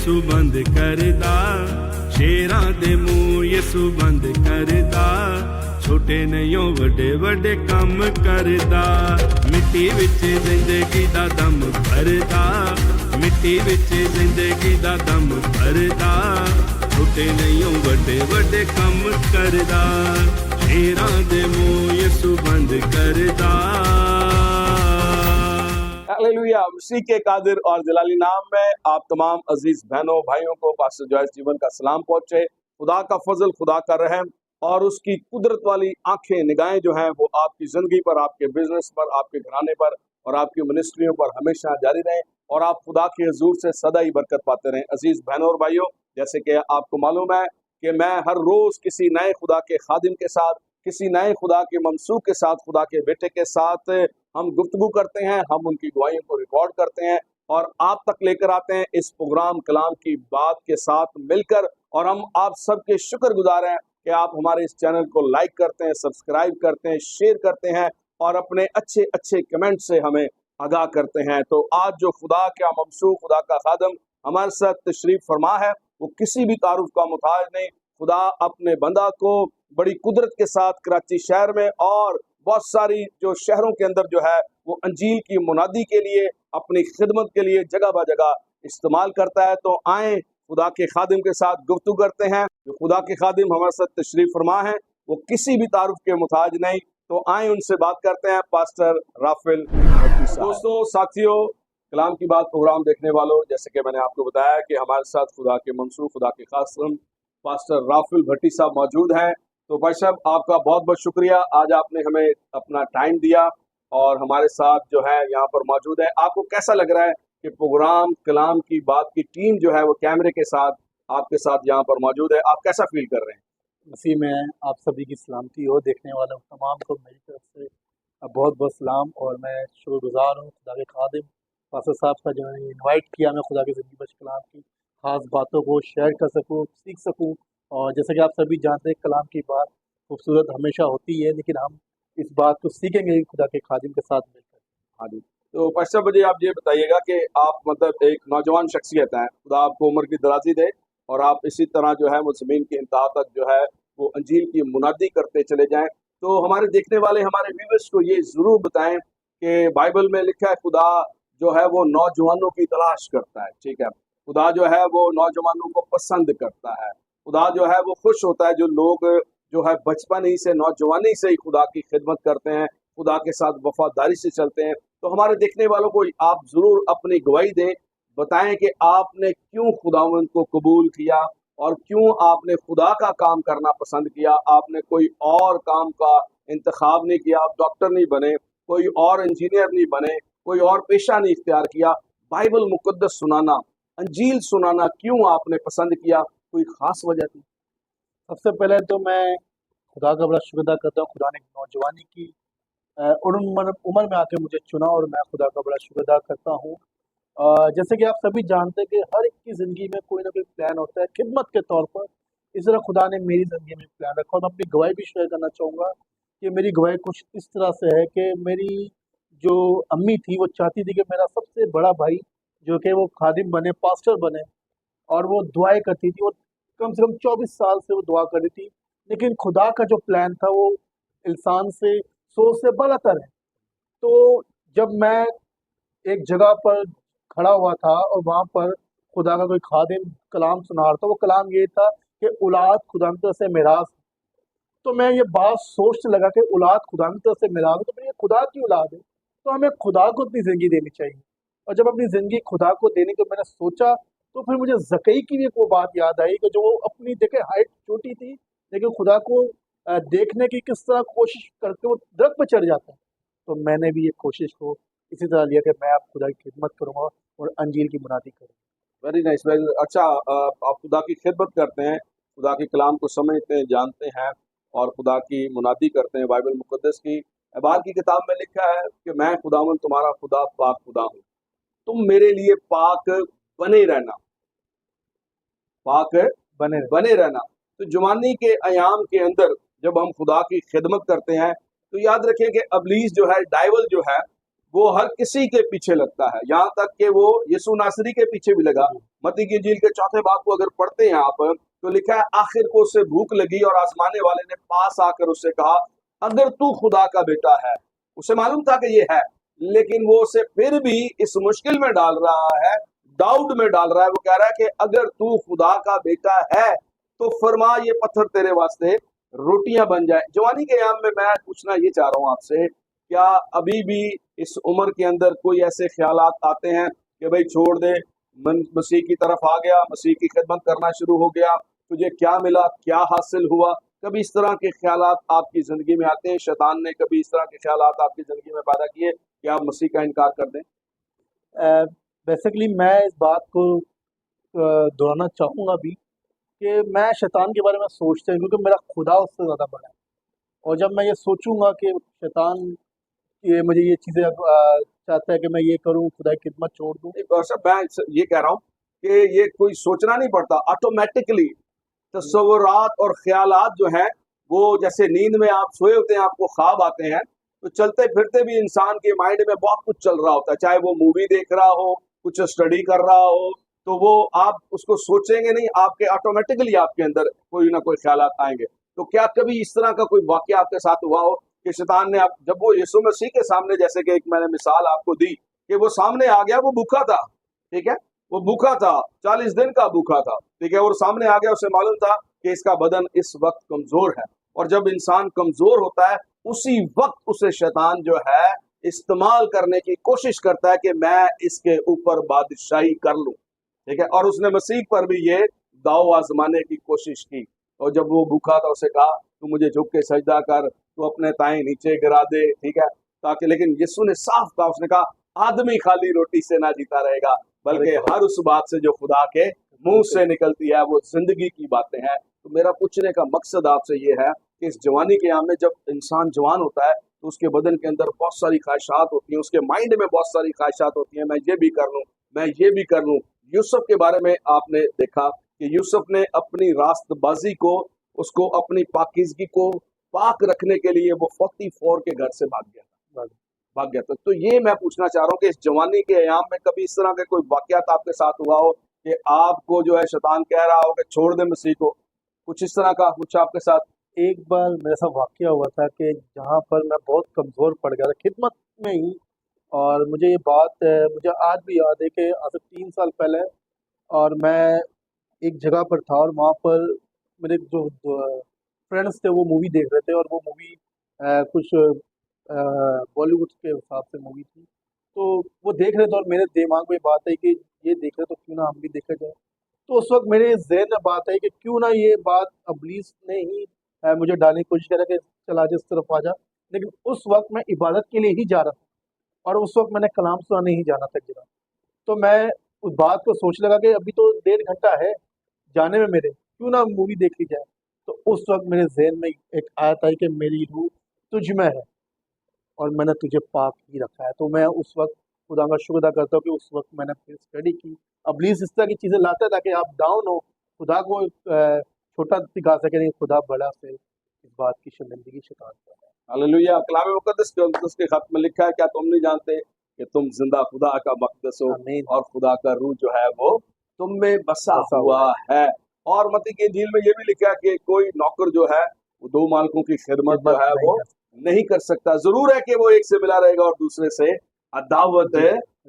यसू बंद करदा, शेरां दे मुंह यसू बंद करदा, छोटे नहीं वड्डे वड्डे काम करदा, मिट्टी विच जिंदगी दा दम भरदा, मिट्टी विच जिंदगी दा दम भरदा, छोटे नहीं वड्डे वड्डे काम करदा, शेरां दे मुंह यसू बंद करदा। हालेलुया। मसीह के कादिर और जलाली नाम में आप तमाम अजीज बहनों भाइयों को पास्टर जॉयस जीवन का सलाम पहुंचे। खुदा का फजल, खुदा का रहम और उसकी कुदरत वाली आंखें, निगाहें जो हैं वो आपकी जिंदगी पर, आपके बिजनेस पर, आपके घराने पर और आपकी मिनिस्ट्रियों पर हमेशा जारी रहें और आप खुदा के हुजूर से सदा ही बरकत पाते रहें। अजीज बहनों और भाइयों, जैसे कि आपको मालूम है कि मैं हर रोज किसी नए खुदा के खादिम के साथ, किसी नए खुदा के ममसूख के साथ, खुदा के बेटे के साथ हम गुफ्तगू करते हैं, हम उनकी गवाहियों को रिकॉर्ड करते हैं और आप तक लेकर आते हैं इस प्रोग्राम कलाम की बात के साथ मिलकर। और हम आप सबके शुक्रगुजार हैं कि आप हमारे इस चैनल को लाइक करते हैं, सब्सक्राइब करते हैं, शेयर करते हैं और अपने अच्छे अच्छे कमेंट से हमें आगाह करते हैं। तो आज जो खुदा का ममसूख, खुदा का खादम हमारे साथ तशरीफ फरमा है, वो किसी भी तारुफ का मुताज नहीं। खुदा अपने बंदा को बड़ी कुदरत के साथ कराची शहर में और बहुत सारी जो शहरों के अंदर जो है वो अंजील की मुनादी के लिए, अपनी खिदमत के लिए जगह ब जगह इस्तेमाल करता है। तो आए खुदा के खादिम के साथ गुफ्तगू करते हैं। जो खुदा के खादिम हमारे साथ तशरीफ फरमा है वो किसी भी तारुफ के मुताज नहीं। तो आए उनसे बात करते हैं। Pastor Rafael. दोस्तों, साथियों, कलाम की बात प्रोग्राम देखने वालों, जैसे कि मैंने आपको बताया कि हमारे साथ खुदा के मंसूख, खुदा के खादिम पास्टर राफेल भट्टी साहब मौजूद हैं। तो भाई साहब, आपका बहुत बहुत शुक्रिया, आज आपने हमें अपना टाइम दिया और हमारे साथ जो है यहाँ पर मौजूद है। आपको कैसा लग रहा है कि प्रोग्राम कलाम की बात की टीम जो है वो कैमरे के साथ आपके साथ यहाँ पर मौजूद है? आप कैसा फील कर रहे हैं? मसीह में आप सभी की सलामती हो। देखने वालों तमाम को मेरी तरफ से बहुत बहुत सलाम और मैं शुक्रगुजार हूँ खुदा के खादिम पास्टर साहब का, जो है इनवाइट किया मैं खुदा के ज़िंदगी बख्श कलाम की ख़ास बातों को शेयर कर सकूँ, सीख सकूँ। और जैसे कि आप सभी जानते हैं, कलाम की बात खूबसूरत हमेशा होती है, लेकिन हम इस बात को सीखेंगे खुदा के खादिम के साथ मिलकर। हाँ जी। तो पास्टर, मुझे आप ये बताइएगा कि आप मतलब एक नौजवान शख्सियत हैं, खुदा आपको उम्र की दराजी दे और आप इसी तरह जो है वो ज़मीन की इंतहा तक जो है वो अंजील की मुनादी करते चले जाएं। तो हमारे देखने वाले, हमारे व्यूअर्स को ये ज़रूर बताएं कि बाइबल में लिखा है खुदा जो है वो नौजवानों की तलाश करता है। ठीक है, खुदा जो है वो नौजवानों को पसंद करता है। खुदा जो है वो खुश होता है जो लोग जो है बचपन ही से, नौजवानी से ही खुदा की खिदमत करते हैं, खुदा के साथ वफादारी से चलते हैं। तो हमारे देखने वालों को आप जरूर अपनी गवाही दें, बताएं कि आपने क्यों खुदावंद को कबूल किया और क्यों आपने खुदा का काम करना पसंद किया। आपने कोई और काम का इंतखाब नहीं किया, आप डॉक्टर नहीं बने, कोई और इंजीनियर नहीं बने, कोई और पेशा नहीं इख्तियार किया। बाइबल मुकद्दस सुनाना, अंजील सुनाना क्यों आपने पसंद किया? कोई खास वजह थी? सबसे पहले तो मैं खुदा का बड़ा शुक्र अदा करता हूँ, खुदा ने नौजवानी की उम्र में आके मुझे चुना और मैं खुदा का बड़ा शुक्र अदा करता हूँ। जैसे कि आप सभी जानते हैं कि हर एक की ज़िंदगी में कोई ना कोई प्लान होता है खिदमत के तौर पर। इस तरह खुदा ने मेरी ज़िंदगी में प्लान रखा और मैं अपनी गवाही भी शेयर करना चाहूँगा कि मेरी गवाही कुछ इस तरह से है कि मेरी जो अम्मी थी वो चाहती थी कि मेरा सबसे बड़ा भाई जो कि वो खादिम बने, पास्टर बने, और वो दुआएं करती थी और कम से कम 24 साल से वो दुआ कर रही थी। लेकिन खुदा का जो प्लान था वो इंसान से सोच से बलतर है। तो जब मैं एक जगह पर खड़ा हुआ था और वहाँ पर खुदा का कोई खादिम कलाम सुना रहा था, वो कलाम ये था कि औलाद खुदावंद से मिरास। तो मैं ये बात सोचने लगा कि औलाद खुदावंद से मिरास है, तो ये खुदा की औलाद है, तो हमें खुदा को अपनी ज़िंदगी देनी चाहिए। और जब अपनी ज़िंदगी खुदा को देने को मैंने सोचा, तो फिर मुझे ज़कई की भी एक वो बात याद आई कि जो वो अपनी देखे हाइट छोटी थी, लेकिन खुदा को देखने की किस तरह कोशिश करके वो दरख्त पर चढ़ जाता है। तो मैंने भी ये कोशिश को इसी तरह लिया कि मैं आप खुदा की खिदमत करूँगा और अंजील की मुनादी करूँगा। वेरी नाइस, वेरी अच्छा। आप खुदा की खिदमत करते हैं, खुदा के कलाम को समझते हैं, जानते हैं और खुदा की मुनादी करते हैं। बाइबल मुकद्दस की अहबार की किताब में लिखा है कि मैं खुदावंद तुम्हारा खुदा पाक खुदा हूँ, तुम मेरे लिए पाक बने रहना, पाक बने रहना। तो जुमानी के अयाम के अंदर जब हम खुदा की खिदमत करते हैं तो याद रखें कि अबलीस जो है, डायवल जो है, वो हर किसी के पीछे लगता है, यहाँ तक कि वो यीशु नासरी के पीछे भी लगा। मत्ती की इंजील के चौथे भाग को अगर पढ़ते हैं आप, तो लिखा है आखिर को उसे भूख लगी और आजमाने वाले ने पास आकर उससे कहा, अगर तू खुदा का बेटा है। उसे मालूम था कि ये है, लेकिन वो उसे फिर भी इस मुश्किल में डाल रहा है, डाउट में डाल रहा है। वो कह रहा है कि अगर तू खुदा का बेटा है तो फरमा ये पत्थर तेरे वास्ते रोटियां बन जाए। जवानी के याम में मैं पूछना ये चाह रहा हूँ आपसे, क्या अभी भी इस उम्र के अंदर कोई ऐसे ख्यालात आते हैं कि भाई छोड़ दे, मसीह की तरफ आ गया, मसीह की खिदमत करना शुरू हो गया, तुझे क्या मिला, क्या हासिल हुआ? कभी इस तरह के ख्यालात आपकी जिंदगी में आते हैं? शैतान ने कभी इस तरह के ख्यालात आपकी जिंदगी में पैदा किए कि आप मसीह का इनकार कर दें? बेसिकली मैं इस बात को दोहराना चाहूँगा भी कि मैं शैतान के बारे में सोचता हूँ, क्योंकि मेरा खुदा उससे ज़्यादा बड़ा है। और जब मैं ये सोचूंगा कि शैतान ये मुझे ये चीज़ें चाहता है कि मैं ये करूँ, खुदा की खिदमत छोड़ दूँ। एक और सब मैं ये कह रहा हूँ कि ये कोई सोचना नहीं पड़ता, ऑटोमेटिकली तस्वुरात और ख्यालात जो हैं वो जैसे नींद में आप सोए होते हैं, आपको ख्वाब आते हैं, तो चलते फिरते भी इंसान के माइंड में बहुत कुछ चल रहा होता है, चाहे वो मूवी देख रहा हो, कुछ स्टडी कर रहा हो, तो वो आप उसको सोचेंगे नहीं, आपके ऑटोमेटिकली आपके अंदर कोई ना कोई ख्यालात आएंगे। तो क्या कभी इस तरह का कोई वाकया आपके साथ हुआ हो कि शैतान ने आप, जब वो यीशु मसीह के सामने, जैसे कि एक मैंने मिसाल आपको दी कि वो सामने आ गया, वो भूखा था, ठीक है, वो भूखा था, 40 दिन का भूखा था, ठीक है, और सामने आ गया, उसे मालूम था कि इसका बदन इस वक्त कमजोर है, और जब इंसान कमजोर होता है उसी वक्त उसे शैतान जो है इस्तेमाल करने की कोशिश करता है कि मैं इसके ऊपर बादशाही कर लूं, ठीक है। और उसने मसीह पर भी ये दाव आजमाने की कोशिश की, और जब वो भूखा था उसे कहा तू मुझे झुक के सजदा कर, तू अपने ताएं नीचे गिरा दे, ठीक है, ताकि, लेकिन यीशु ने साफ कहा, उसने कहा आदमी खाली रोटी से ना जीता रहेगा, बल्कि हर उस बात से जो खुदा के मुंह से निकलती है, वो जिंदगी की बातें हैं। तो मेरा पूछने का मकसद आपसे ये है कि इस जवानी के याम में जब इंसान जवान होता है तो उसके बदन के अंदर बहुत सारी ख्वाहिशात होती हैं, उसके माइंड में बहुत सारी ख्वाहिशात होती हैं, मैं ये भी कर लूँ, मैं ये भी कर लूँ। यूसुफ के बारे में आपने देखा कि यूसुफ ने अपनी रास्तबाजी को, उसको अपनी पाकीज़गी को पाक रखने के लिए वो 44 के घर से भाग गया था। तो ये मैं पूछना चाह रहा हूँ कि इस जवानी के अयाम में कभी इस तरह का कोई वाकयात आपके साथ हुआ हो कि आपको जो है शैतान कह रहा हो कि छोड़ दे मसीह को, कुछ इस तरह का कुछ आपके साथ? एक बार मेरे साथ वाकया हुआ था कि जहाँ पर मैं बहुत कमज़ोर पड़ गया था खिदमत में ही, और मुझे ये बात मुझे आज भी याद है कि आज से 3 साल पहले, और मैं एक जगह पर था, और वहाँ पर मेरे जो फ्रेंड्स थे वो मूवी देख रहे थे, और वो मूवी कुछ बॉलीवुड के हिसाब से मूवी थी, तो वो देख रहे थे, और मेरे दिमाग में बात आई कि ये देख रहे तो क्यों ना हम भी देखा जाए। तो उस वक्त मेरे ज़हन में बात आई कि क्यों ना ये बात इब्लीस ने ही मुझे डालने की कोशिश करा कि चला जा इस तरफ आ जा, लेकिन उस वक्त मैं इबादत के लिए ही जा रहा था, और उस वक्त मैंने कलाम सुनाने ही जाना था जगह। तो मैं उस बात को सोचने लगा कि अभी तो 1.5 घंटा है जाने में मेरे, क्यों ना मूवी देख ली जाए। तो उस वक्त मेरे जहन में एक आयत आई कि मेरी रूह तुझ में है और मैंने तुझे पाक ही रखा है। तो मैं उस वक्त खुदा का शुक्र अदा करता हूँ कि उस वक्त मैंने फिर स्टडी की। इब्लीस इस तरह की चीज़ें लाता है ताकि आप डाउन हो, खुदा को छोटा दिखा सके, नहीं खुदा बड़ा से इस बात की शर्मिंदगी शैतान का है। हालेलुया। कलाम मुकद्दस के खत में लिखा है, क्या तुम नहीं जानते कि तुम जिंदा खुदा का मकदस हो आमीन। और खुदा का रूह जो है वो तुम में बसा बसा हुआ है। और मत्ती की इंजील में ये भी लिखा है कि कोई नौकर जो है वो 2 मालिकों की खिदमत जो है नहीं वो कर नहीं कर सकता। जरूर है कि वो एक से मिला रहेगा और दूसरे से अदावत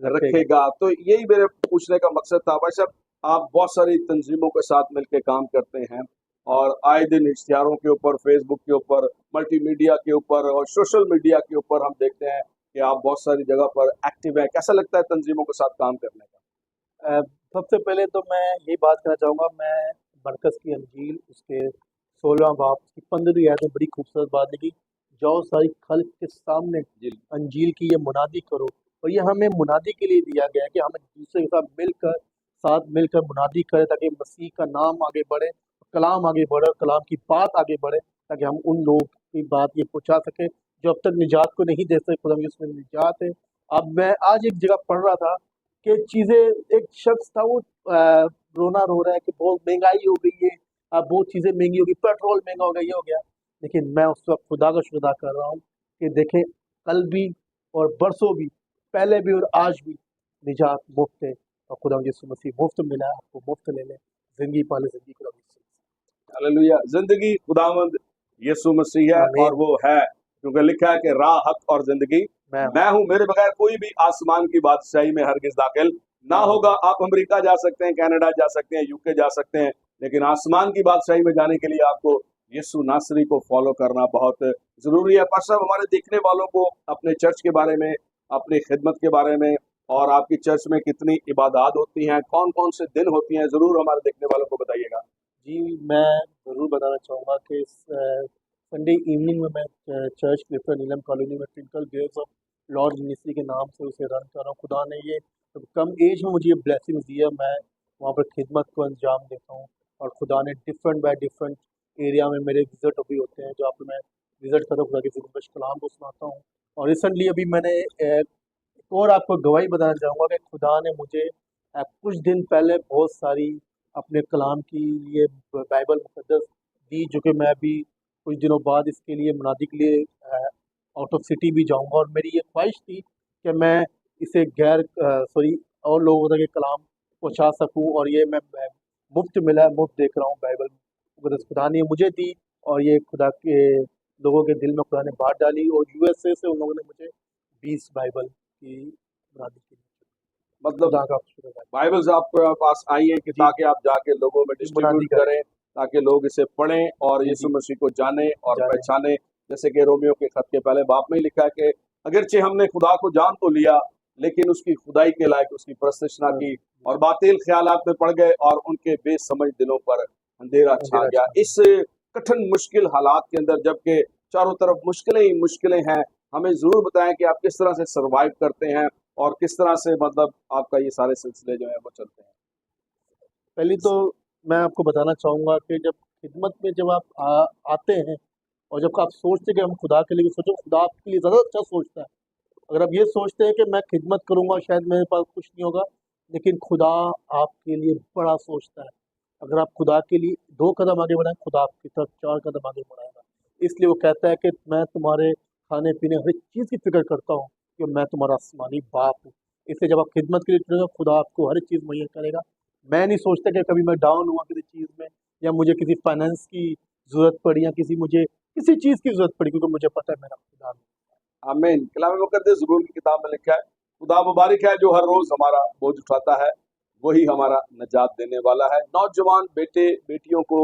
रखेगा। तो यही मेरे पूछने का मकसद था। भाई साहब, आप बहुत सारी तंजीमों के साथ मिलकर काम करते हैं और आए दिन इश्तिहारों के ऊपर, फेसबुक के ऊपर, मल्टीमीडिया के ऊपर और सोशल मीडिया के ऊपर हम देखते हैं कि आप बहुत सारी जगह पर एक्टिव हैं। कैसा लगता है तंजीमों के साथ काम करने का? सबसे पहले तो मैं ये बात कहना चाहूँगा, मैं मरकज़ की अंजील उसके 16वां बाब की 15वीं आयत में बड़ी खूबसूरत बात लिखी, जाओ सारी खल्क के सामने अंजील की ये मुनादी करो। और ये हमें मुनादी के लिए दिया गया है कि हम एक दूसरे के साथ मिलकर मुनादी करें ताकि मसीह का नाम आगे बढ़े, कलाम आगे बढ़े, कलाम की बात आगे बढ़े, ताकि हम उन लोगों की बात ये पहुँचा सकें जो अब तक निजात को नहीं दे सकते। खुदा उसमें निजात है। अब मैं आज एक जगह पढ़ रहा था कि चीज़ें, एक शख्स था वो रोना रो रहा है कि बहुत महंगाई हो गई है, अब बहुत चीज़ें महंगी हो गई, पेट्रोल महंगा हो गया, ये हो गया। लेकिन मैं उस वक्त खुदा का शुक्र अदा कर रहा हूँ कि देखें, कल भी और बरसों भी पहले भी और आज भी निजात मुफ्त है, और खुदा यीशु मसीह मुफ्त मिला है, आपको मुफ्त ले लें, जिंदगी पाले जिंदगी खुदा यीशु मसीह। हालेलुया। जिंदगी खुदावंद यीशु मसीह है आमीन। और वो है, क्योंकि लिखा है कि राह, हक और जिंदगी मैं हूं, मेरे बगैर कोई भी आसमान की बादशाही में हरगिज दाखिल ना होगा। आप अमेरिका जा सकते हैं, कनाडा जा सकते हैं, यूके जा सकते हैं, लेकिन आसमान की बादशाही में जाने के लिए आपको यीशु नासरी को फॉलो करना बहुत जरूरी है। पास्टर साहब, हमारे देखने वालों को अपने चर्च के बारे में, अपनी खिदमत के बारे में और आपकी चर्च में कितनी इबादत होती हैं, कौन कौन से दिन होती हैं, जरूर हमारे देखने वालों को बताइएगा। जी, मैं ज़रूर बताना चाहूँगा कि संडे इवनिंग में मैं चर्च क्लिफ्टन नीलम कॉलोनी में twinkle Graves of Lord ministry के नाम से उसे रन कर रहा हूँ। खुदा ने ये कम एज में मुझे ये ब्लेसिंग्स दी है, मैं वहाँ पर खिदमत को अंजाम देता हूँ, और खुदा ने डिफरेंट बाय डिफरेंट एरिया में मेरे विज़िट भी होते हैं, जहाँ पर मैं विज़िट करता हूँ, खुदा के ज़िंदगी कलाम को सुनाता हूँ। और रिसेंटली अभी मैंने एक और आपको गवाही बताना चाहूँगा कि खुदा ने मुझे कुछ दिन पहले बहुत सारी अपने कलाम की ये बाइबल मुक़द्दस दी, जो कि मैं अभी कुछ दिनों बाद इसके लिए मुनादी के लिए आउट ऑफ सिटी भी जाऊंगा, और मेरी ये ख्वाहिश थी कि मैं इसे और लोगों तक ये कलाम पहुंचा सकूं, और ये मैं मुफ्त मिला है, मुफ्त देख रहा हूँ बाइबल मुक़द्दस खुदा ने मुझे दी, और ये खुदा के लोगों के दिल में खुदा ने बात डाली, और यूएसए से उन लोगों ने मुझे 20 बाइबल की मुनादी की। मतलब खुदा का शुक्र है। बाइबल्स आपके पास आई है कि जी। ताकि आप जाके लोगों में डिस्ट्रीब्यूट मुनादी करें। करें, ताकि लोग इसे पढ़ें और जी, यीशु जी। मसीह को जाने और जानें। पहचाने। जैसे कि रोमियो के खत के पहले बाब में ही लिखा है कि अगरचे हमने खुदा को जान तो लिया, लेकिन उसकी खुदाई के लायक उसकी परस्तिश ना की, और बातिल ख्यालात में पड़ गए और उनके बेसमझ दिलों पर अंधेरा छा अंधेरा गया। छा इस कठिन मुश्किल हालात के अंदर, जबकि चारों तरफ मुश्किलें ही मुश्किलें हैं, हमें जरूर बताएं कि आप किस तरह से सरवाइव करते हैं और किस तरह से मतलब आपका ये सारे सिलसिले जो है वो चलते हैं। पहले तो मैं आपको बताना चाहूँगा कि जब खिदमत में जब आप आते हैं, और जब आप सोचते हैं कि हम खुदा के लिए सोचो, खुदा आपके लिए ज़्यादा अच्छा सोचता है। अगर आप ये सोचते हैं कि मैं खिदमत करूँगा शायद मेरे पास कुछ नहीं होगा, लेकिन खुदा आपके लिए बड़ा सोचता है। अगर आप खुदा के लिए 2 कदम आगे बढ़ाएं, खुदा आपकी तरफ 4 कदम आगे बढ़ाएगा। इसलिए वो कहता है कि मैं तुम्हारे खाने पीने हर एक चीज़ की फिक्र करता हूँ, कि मैं तुम्हारा आसमानी बाप हूँ। इसलिए जब आप खिदमत के लिए चुनेगा, खुदा आपको हर एक चीज़ मुहैया करेगा। मैं नहीं सोचता कि कभी मैं डाउन हुआ किसी चीज़ में, या मुझे किसी फाइनेंस की ज़रूरत पड़ी, या मुझे किसी चीज़ की ज़रूरत पड़ी, क्योंकि मुझे पता है मेरा खुदा है। आमीन। कलाम मुकद्दस ज़बूर की किताब में लिखा है, खुदा मुबारक है जो हर रोज हमारा बोझ उठाता है, वही हमारा निजात देने वाला है। नौजवान बेटे बेटियों को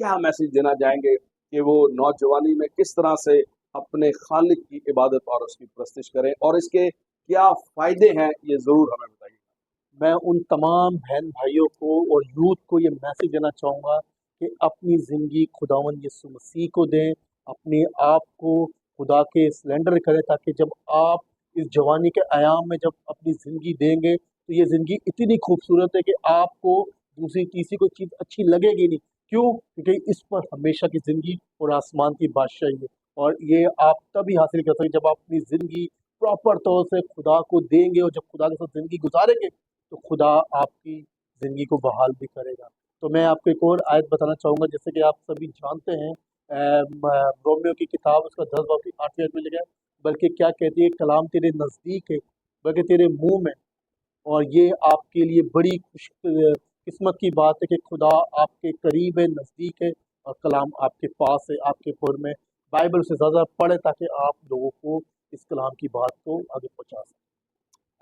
क्या मैसेज देना चाहेंगे कि वो नौजवानी में किस तरह से अपने खालिक की इबादत और उसकी प्रस्तिश करें, और इसके क्या फायदे हैं, ये जरूर हमें बताइए। मैं उन तमाम बहन भाइयों को और यूथ को ये मैसेज देना चाहूँगा कि अपनी ज़िंदगी खुदावंद यीशु मसीह को दें, अपने आप को खुदा के सरेंडर करें, ताकि जब आप इस जवानी के आयाम में जब अपनी ज़िंदगी देंगे, तो ये ज़िंदगी इतनी खूबसूरत है कि आपको दूसरी तीसरी कोई चीज़ अच्छी लगेगी नहीं। क्यों? क्योंकि इस पर हमेशा की ज़िंदगी और आसमान की बादशाही है, और ये आप तभी हासिल कर सकते जब आप अपनी ज़िंदगी प्रॉपर तौर से खुदा को देंगे, और जब खुदा के साथ ज़िंदगी गुजारेंगे, तो खुदा आपकी ज़िंदगी को बहाल भी करेगा। तो मैं आपको एक और आयत बताना चाहूँगा, जैसे कि आप सभी जानते हैं, रोमियो की किताब उसका 10 बाब की 8वीं आयत में लिखा है, बल्कि क्या कहती है, कलाम तेरे नज़दीक है, बल्कि तेरे मुँह में। और ये आपके लिए बड़ी खुश किस्मत की बात है कि खुदा आपके करीब है, नज़दीक है, और कलाम आपके पास है, आपके पुर में। बाइबल से ज़्यादा पढ़े, ताकि आप लोगों को इस कलाम की बात को आगे पहुँचा सकें।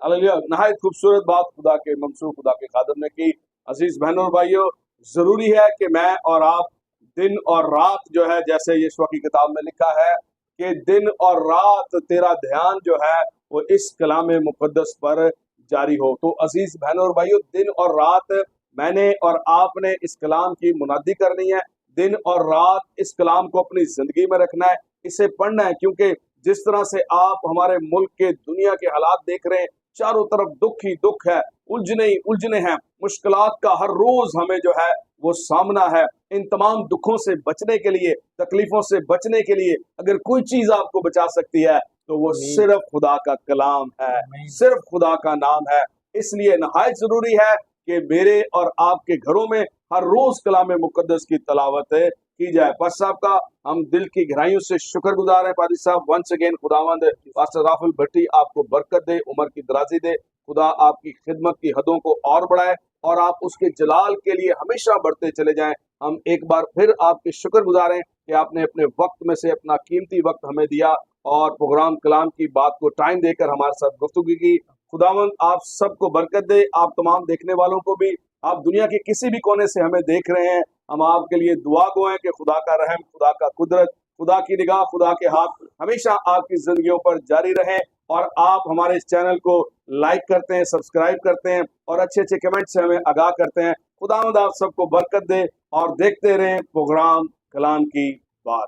हालेलुया। नहायत खूबसूरत बात खुदा के मंसूर खुदा के खादम ने की। अजीज बहनों और भाइयों, जरूरी है कि मैं और आप दिन और रात जो है, जैसे यीशु की किताब में लिखा है कि दिन और रात तेरा ध्यान जो है वो इस कलाम मुकद्दस पर जारी हो। तो अजीज बहनों और भाइयों, दिन और रात मैंने और आपने इस कलाम की मुनादी करनी है। दिन और रात इस कलाम को अपनी जिंदगी में रखना है, इसे पढ़ना है, क्योंकि जिस तरह से आप हमारे मुल्क के दुनिया के हालात देख रहे हैं, चारों तरफ दुख ही दुख है, उलझने ही उलझने हैं, मुश्किलात का हर रोज हमें जो है वो सामना है। इन तमाम दुखों से बचने के लिए, तकलीफों से बचने के लिए अगर कोई चीज आपको बचा सकती है तो वो आमीन। सिर्फ खुदा का कलाम है, आमीन। सिर्फ खुदा का नाम है। इसलिए नहायत जरूरी है कि मेरे और आपके घरों में हर रोज कलाम मुकद्दस की तलावत की जाए। पास्टर साहब का हम दिल की गहराइयों से शुक्रगुजार हैं। पादी साहब, वंस अगेन खुदावंद पास्टर राफुल भट्टी आपको बरकत दे, उम्र की दराजी दे, खुदा आपकी खिदमत की हदों को और बढ़ाए और आप उसके जलाल के लिए हमेशा बढ़ते चले जाएं। हम एक बार फिर आपके शुक्रगुजार हैं कि आपने अपने वक्त में से अपना कीमती वक्त हमें दिया और प्रोग्राम कलाम की बात को टाइम देकर हमारे साथ गुफ्तगू की। खुदावंद आप सबको बरकत दे, आप तमाम देखने वालों को भी। आप दुनिया के किसी भी कोने से हमें देख रहे हैं, हम आपके लिए दुआ गो हैं कि खुदा का रहम, खुदा का कुदरत, खुदा की निगाह, खुदा के हाथ हमेशा आपकी जिंदगियों पर जारी रहें। और आप हमारे इस चैनल को लाइक करते हैं, सब्सक्राइब करते हैं और अच्छे अच्छे कमेंट से हमें आगाह करते हैं। खुदावंद आप सबको बरकत दे और देखते रहें प्रोग्राम कलाम की बात।